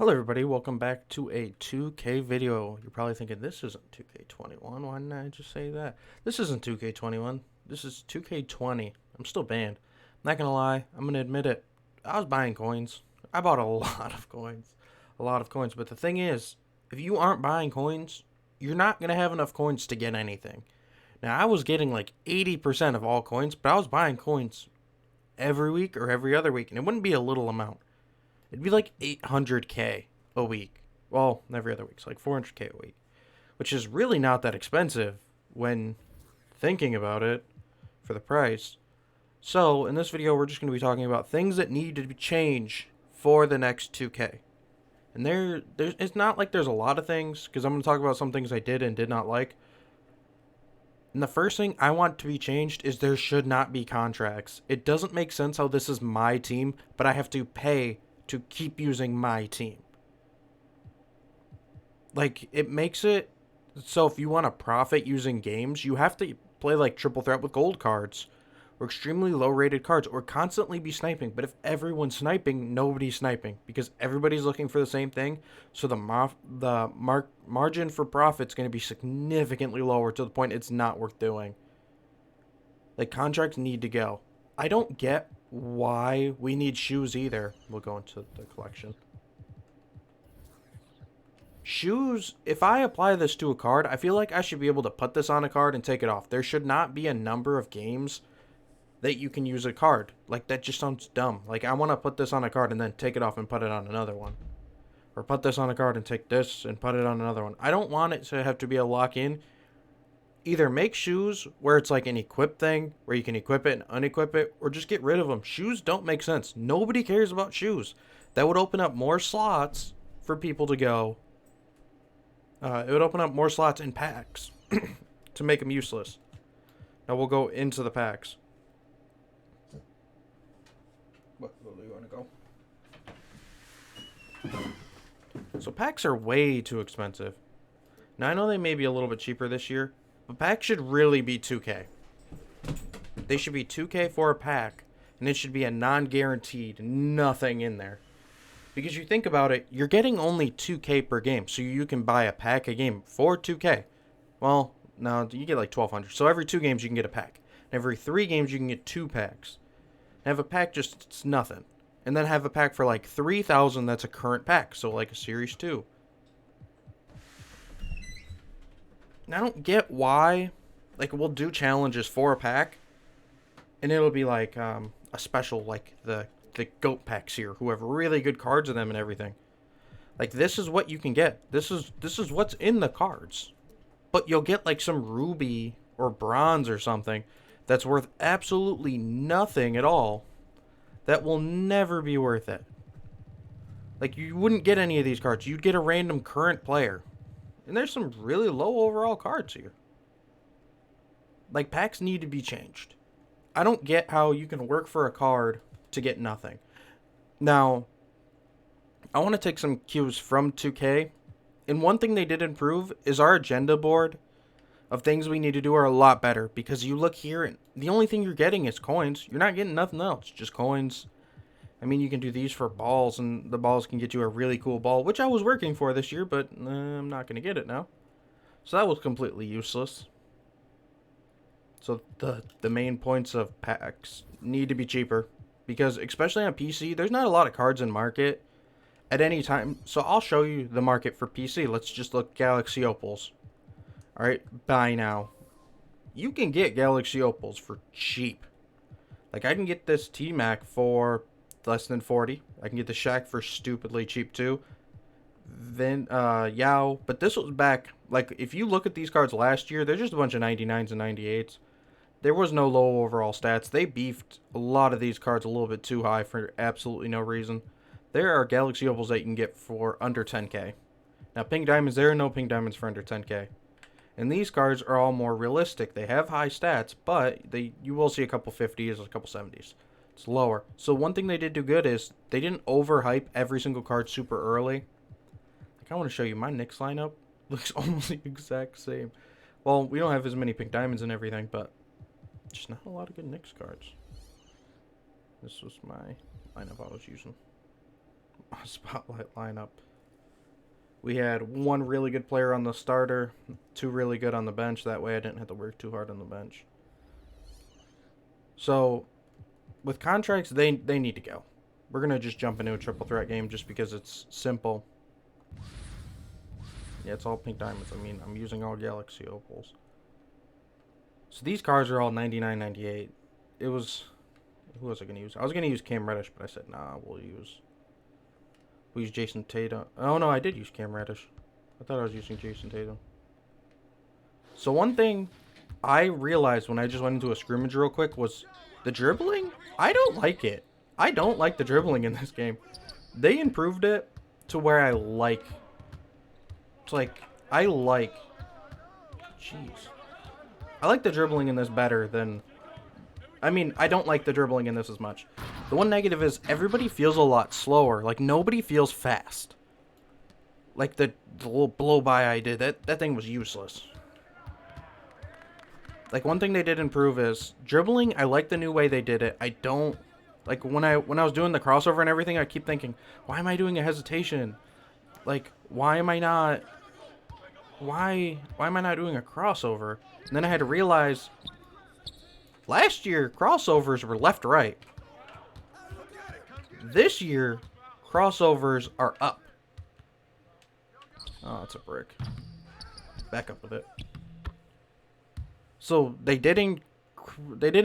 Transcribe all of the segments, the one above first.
Hello everybody, welcome back to a 2K video. You're probably thinking, this isn't 2K21, why didn't I just say that? This isn't 2K21, this is 2K20. I'm still banned. I'm not gonna lie, I'm gonna admit it. I was buying coins. I bought a lot of coins. A lot of coins, but the thing is, if you aren't buying coins, you're not gonna have enough coins to get anything. Now, I was getting like 80% of all coins, but I was buying coins every week or every other week, and it wouldn't be a little amount. It'd be like 800k a week. Well, every other week, so like 400k a week, which is really not that expensive when thinking about it for the price. So, in this video, we're just going to be talking about things that need to be changed for the next 2K. And it's not like there's a lot of things, because I'm going to talk about some things I did and did not like. And the first thing I want to be changed is there should not be contracts. It doesn't make sense how this is my team, but I have to pay to keep using my team. Like, it makes it so if you want to profit using games, you have to play like triple threat with gold cards or extremely low rated cards or constantly be sniping. But if everyone's sniping, nobody's sniping because everybody's looking for the same thing. So the margin for profit's going to be significantly lower to the point it's not worth doing. Like, contracts need to go. I don't get why we need shoes either. We'll go into the collection. Shoes, if I apply this to a card, I feel like I should be able to put this on a card and take it off. There should not be a number of games that you can use a card. Like, that just sounds dumb. Like, I want to put this on a card and then take it off and put it on another one. Or put this on a card and take this and put it on another one. I don't want it to have to be a lock-in. Either make shoes where it's like an equip thing, where you can equip it and unequip it, or just get rid of them. Shoes don't make sense. Nobody cares about shoes. That would open up more slots for people to go. It would open up more slots in packs to make them useless. Now we'll go into the packs. What do you want to go? So packs are way too expensive. Now I know they may be a little bit cheaper this year, but packs should really be 2K. They should be 2K for a pack, and it should be a non-guaranteed nothing in there. Because you think about it, you're getting only 2K per game, so you can buy a pack a game for 2K. Well, no, you get like 1,200. So every 2 games you can get a pack. And every 3 games you can get 2 packs. And have a pack just, it's nothing. And then have a pack for like 3,000 that's a current pack, so like a Series 2. And I don't get why, like, we'll do challenges for a pack, and it'll be like a special, like the goat packs here, who have really good cards in them and everything. Like, this is what you can get. This is what's in the cards. But you'll get like some ruby or bronze or something that's worth absolutely nothing at all. That will never be worth it. Like, you wouldn't get any of these cards. You'd get a random current player. And there's some really low overall cards here. Like, packs need to be changed. I don't get how you can work for a card to get nothing. Now, I want to take some cues from 2K. And one thing they did improve is our agenda board of things we need to do are a lot better. Because you look here, and the only thing you're getting is coins. You're not getting nothing else, just coins. I mean, you can do these for balls, and the balls can get you a really cool ball, which I was working for this year, but I'm not going to get it now. So that was completely useless. So the main points of packs need to be cheaper. Because especially on PC, there's not a lot of cards in market at any time. So I'll show you the market for PC. Let's just look Galaxy Opals. Alright, buy now. You can get Galaxy Opals for cheap. Like, I can get this T-Mac for less than 40. I can get the Shaq for stupidly cheap too. Then, Yao. But this was back, like, if you look at these cards last year, they're just a bunch of 99s and 98s. There was no low overall stats. They beefed a lot of these cards a little bit too high for absolutely no reason. There are Galaxy Opals that you can get for under 10k. Now, Pink Diamonds, there are no Pink Diamonds for under 10k. And these cards are all more realistic. They have high stats, but you will see a couple 50s, a couple 70s. It's lower. So one thing they did do good is they didn't overhype every single card super early. Like, I want to show you my Knicks lineup. Looks almost the exact same. Well, we don't have as many Pink Diamonds and everything, but just not a lot of good Knicks cards. This was my lineup I was using. My spotlight lineup. We had one really good player on the starter, two really good on the bench. That way I didn't have to work too hard on the bench. So, with contracts, they need to go. We're going to just jump into a triple threat game just because it's simple. Yeah, it's all pink diamonds. I mean, I'm using all galaxy opals. So these cards are all 99.98. It was... Who was I going to use? I was going to use Cam Reddish, but I said, nah, we'll use Jason Tatum. Oh, no, I did use Cam Reddish. I thought I was using Jason Tatum. So one thing I realized when I just went into a scrimmage real quick was the dribbling. I don't like it. I don't like the dribbling in this game. They improved it to where I like... It's like, I like... Jeez. I like the dribbling in this better than... I mean, I don't like the dribbling in this as much. The one negative is everybody feels a lot slower. Like, nobody feels fast. Like, the little blow-by I did, that thing was useless. Like, one thing they did improve is dribbling. I like the new way they did it. I don't... Like, when I was doing the crossover and everything, I keep thinking, why am I doing a hesitation? Like, why am I not... Why am I not doing a crossover? And then I had to realize... Last year, crossovers were left-right. This year, crossovers are up. Oh, it's a brick. Back up with it. So, they did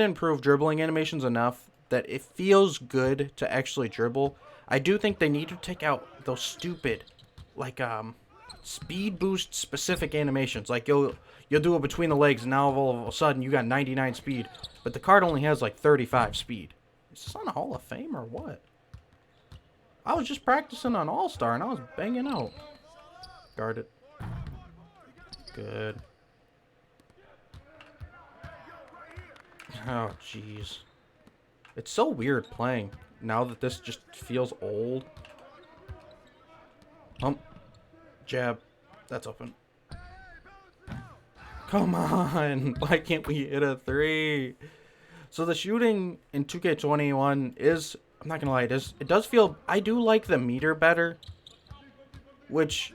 improve dribbling animations enough that it feels good to actually dribble. I do think they need to take out those stupid, like, speed boost specific animations. Like, you'll do it between the legs, and now all of a sudden you got 99 speed. But the card only has like 35 speed. Is this on a Hall of Fame or what? I was just practicing on All-Star and I was banging out. Guard it. Good. Oh, jeez. It's so weird playing now that this just feels old. Pump. Jab. That's open. Come on. Why can't we hit a 3? So the shooting in 2K21 is, I'm not going to lie, it does feel, I do like the meter better. Which,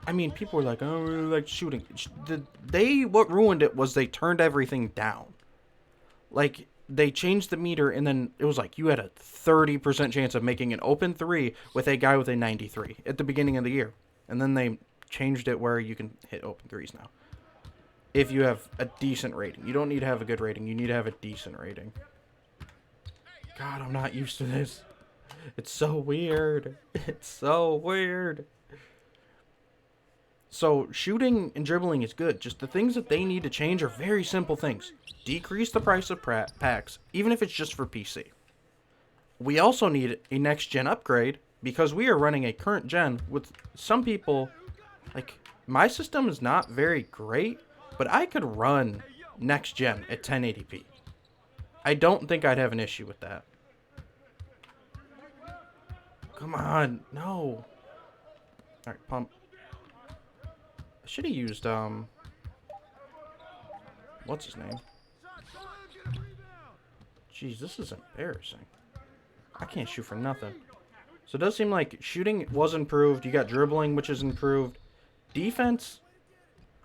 I mean, people were like, oh, I really like shooting. What ruined it was they turned everything down. Like, they changed the meter and then it was like, you had a 30% chance of making an open 3 with a guy with a 93 at the beginning of the year. And then they changed it where you can hit open 3s now. If you have a decent rating. You don't need to have a good rating. You need to have a decent rating. God, I'm not used to this. It's so weird. It's so weird. So, shooting and dribbling is good. Just the things that they need to change are very simple things. Decrease the price of packs, even if it's just for PC. We also need a next-gen upgrade, because we are running a current gen with some people... Like, my system is not very great, but I could run next gen at 1080p. I don't think I'd have an issue with that. Come on, no. Alright, pump. I should have used, what's his name? Jeez, this is embarrassing. I can't shoot for nothing. So it does seem like shooting was improved. You got dribbling, which is improved. Defense,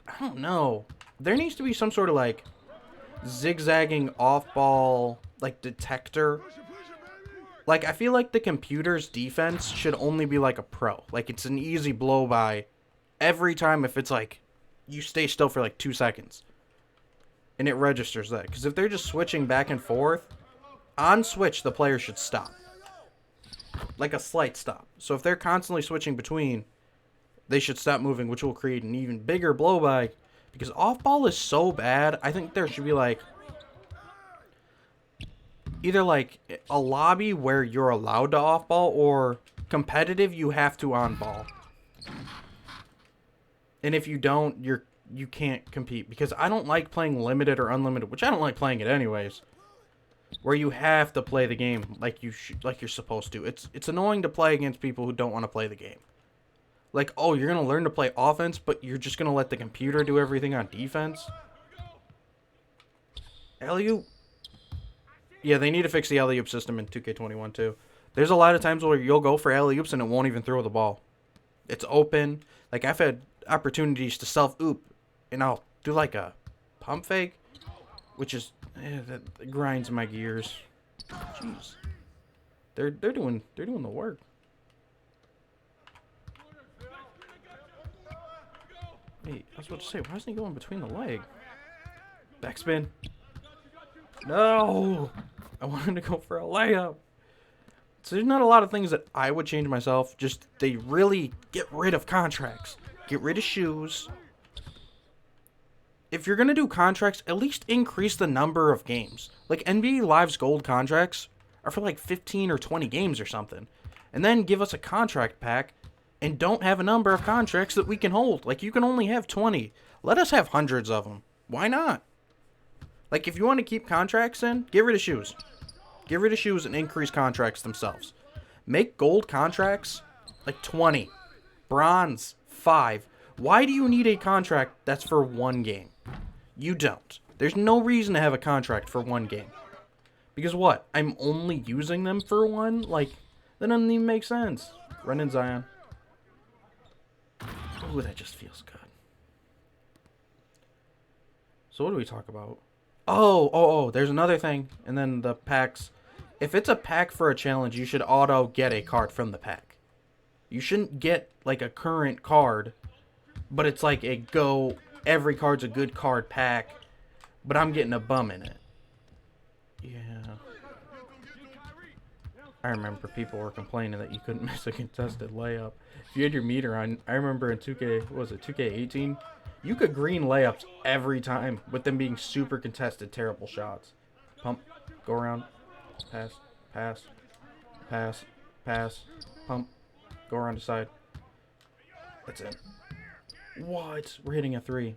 I don't know. There needs to be some sort of, like, zigzagging off-ball, like, detector. Like, I feel like the computer's defense should only be, like, a pro. Like, it's an easy blow-by every time if it's, like, you stay still for, like, 2 seconds. And it registers that. Because if they're just switching back and forth, on switch, the player should stop. Like a slight stop. So if they're constantly switching between... They should stop moving, which will create an even bigger blow-by. Because off-ball is so bad, I think there should be, like... Either, like, a lobby where you're allowed to off-ball, or competitive, you have to on-ball. And if you don't, you can't compete. Because I don't like playing limited or unlimited, which I don't like playing it anyways. Where you have to play the game like you're supposed to. It's annoying to play against people who don't want to play the game. Like, oh, you're going to learn to play offense, but you're just going to let the computer do everything on defense? Alley-oop. Yeah, they need to fix the alley-oop system in 2K21 too. There's a lot of times where you'll go for alley-oops and it won't even throw the ball. It's open. Like, I've had opportunities to self-oop, and I'll do, like, a pump fake, which is, that grinds my gears. Jeez. They're doing the work. Wait, I was about to say, why isn't he going between the leg? Backspin. No! I wanted to go for a layup. So there's not a lot of things that I would change myself. Just, they really get rid of contracts. Get rid of shoes. If you're going to do contracts, at least increase the number of games. Like, NBA Live's gold contracts are for like 15 or 20 games or something. And then give us a contract pack and don't have a number of contracts that we can hold. Like, you can only have 20. Let us have hundreds of them. Why not? Like, if you want to keep contracts in, get rid of shoes. Get rid of shoes and increase contracts themselves. Make gold contracts like 20. Bronze, 5. Why do you need a contract that's for one game? You don't. There's no reason to have a contract for one game. Because what? I'm only using them for one? Like, that doesn't even make sense. Run in Zion. Ooh, that just feels good. So what do we talk about? Oh, there's another thing. And then the packs. If it's a pack for a challenge, you should auto get a card from the pack. You shouldn't get, like, a current card, but it's like a every card's a good card pack, but I'm getting a bum in it. Yeah. I remember people were complaining that you couldn't miss a contested layup. If you had your meter on, I remember in 2K, what was it, 2K18? You could green layups every time with them being super contested, terrible shots. Pump, go around, pass, pass, pass, pass, pump, go around the side. That's it. What? We're hitting a 3.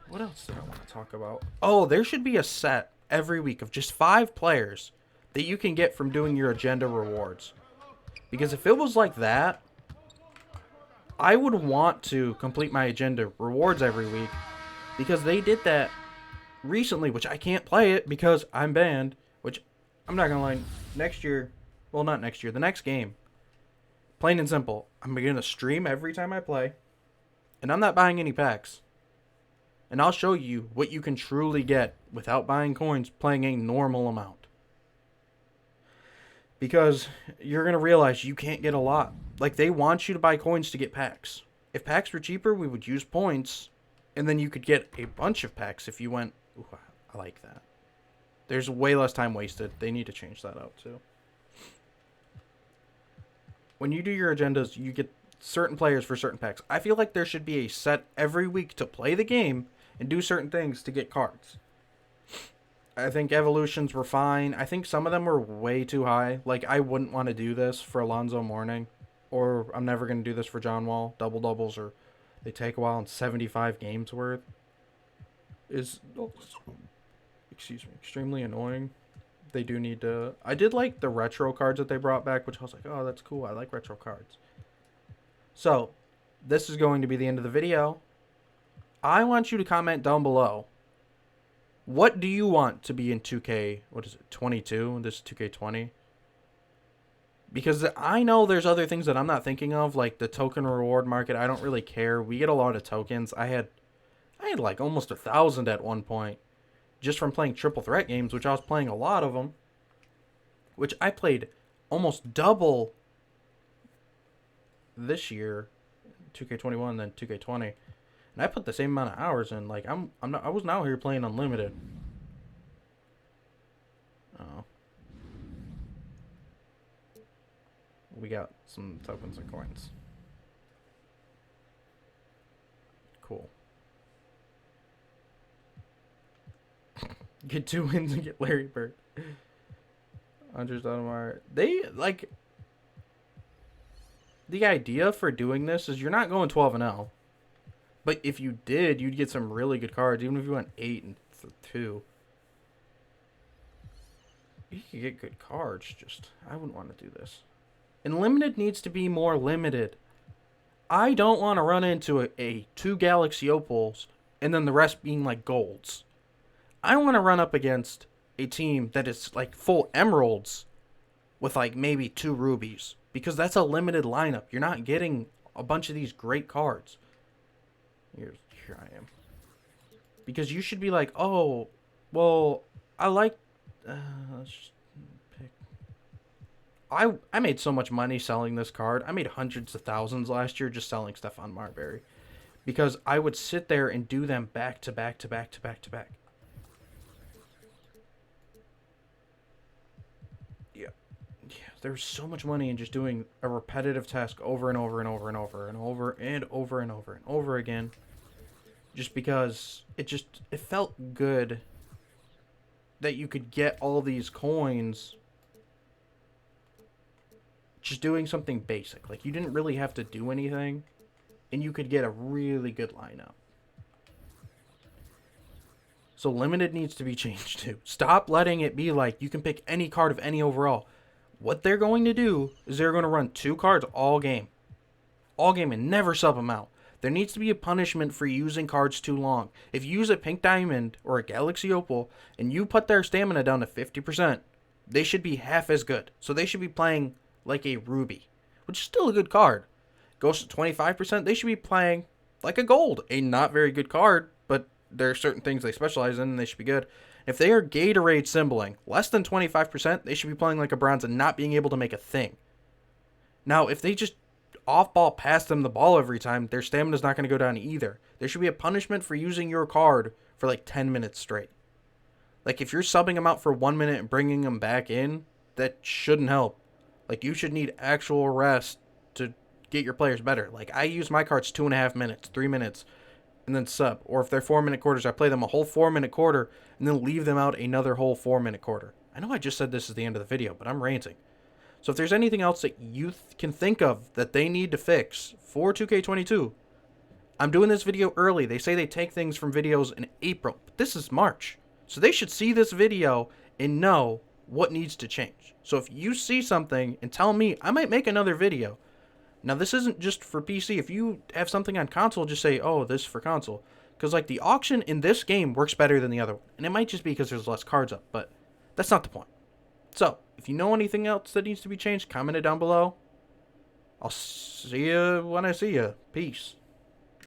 What else did I want to talk about? Oh, there should be a set every week of just 5 players that you can get from doing your agenda rewards. Because if it was like that, I would want to complete my agenda rewards every week, because they did that recently, which I can't play it because I'm banned, which I'm not going to lie, next year, well, not next year, the next game, plain and simple, I'm going to stream every time I play, and I'm not buying any packs. And I'll show you what you can truly get without buying coins playing a normal amount. Because you're going to realize you can't get a lot. Like, they want you to buy coins to get packs. If packs were cheaper, we would use points. And then you could get a bunch of packs if you went, ooh, I like that. There's way less time wasted. They need to change that out, too. When you do your agendas, you get certain players for certain packs. I feel like there should be a set every week to play the game and do certain things to get cards. I think evolutions were fine. I think some of them were way too high. Like, I wouldn't want to do this for Alonzo Mourning. Or I'm never going to do this for John Wall. Double-doubles, or they take a while and 75 games worth is, excuse me, extremely annoying. They do need to... I did like the retro cards that they brought back, which I was like, oh, that's cool. I like retro cards. So, this is going to be the end of the video. I want you to comment down below. What do you want to be in 2K, what is it, 22? This is 2K20. Because I know there's other things that I'm not thinking of, like the token reward market. I don't really care. We get a lot of tokens. I had like almost 1,000 at one point, just from playing triple threat games, which I was playing a lot of them. Which I played almost double this year, 2K21 than 2K20. And I put the same amount of hours in. Like, I was now here playing unlimited. Oh. We got some tokens and coins. Cool. Get 2 wins and get Larry Bird. Andres Stoudemire. They, like... The idea for doing this is you're not going 12-0. But if you did, you'd get some really good cards, even if you went 8-2. You could get good cards, just... I wouldn't want to do this. And limited needs to be more limited. I don't want to run into a 2 Galaxy Opals and then the rest being like golds. I want to run up against a team that is like full emeralds with like maybe 2 rubies. because that's a limited lineup. You're not getting a bunch of these great cards. Here I am. Because you should be like, oh, well, I like. Let's just pick. I made so much money selling this card. I made hundreds of thousands last year just selling Stephon Marbury, because I would sit there and do them back to back to back to back to back. Yeah. There's so much money in just doing a repetitive task over and over and over and over and over and over and over and over again. Just because it felt good that you could get all these coins just doing something basic. Like, you didn't really have to do anything, and you could get a really good lineup. So limited needs to be changed too. Stop letting it be like you can pick any card of any overall. What they're going to do is they're going to run 2 cards all game. All game, and never sub them out. There needs to be a punishment for using cards too long. If you use a Pink Diamond or a Galaxy Opal and you put their stamina down to 50%, they should be half as good. So they should be playing like a Ruby, which is still a good card. Goes to 25%, they should be playing like a Gold, a not very good card, but there are certain things they specialize in and they should be good. If they are Gatorade symboling less than 25%, they should be playing like a Bronze and not being able to make a thing. Now, if they just off-ball pass them the ball every time, their stamina's not going to go down either. There should be a punishment for using your card for like 10 minutes straight. Like, if you're subbing them out for 1 minute and bringing them back in, that shouldn't help. Like, you should need actual rest to get your players better. Like, I use my cards 2.5 minutes, 3 minutes, and then sub. Or if they're 4-minute quarters, I play them a whole 4-minute quarter and then leave them out another whole 4-minute quarter. I know I just said this is the end of the video, but I'm ranting. So if there's anything else that you can think of that they need to fix for 2K22, I'm doing this video early. They say they take things from videos in April, but this is March. So they should see this video and know what needs to change. So if you see something and tell me, I might make another video. Now, this isn't just for PC. If you have something on console, just say, oh, this is for console. Because, like, the auction in this game works better than the other one. And it might just be because there's less cards up, but that's not the point. So, if you know anything else that needs to be changed, comment it down below. I'll see you when I see you. Peace.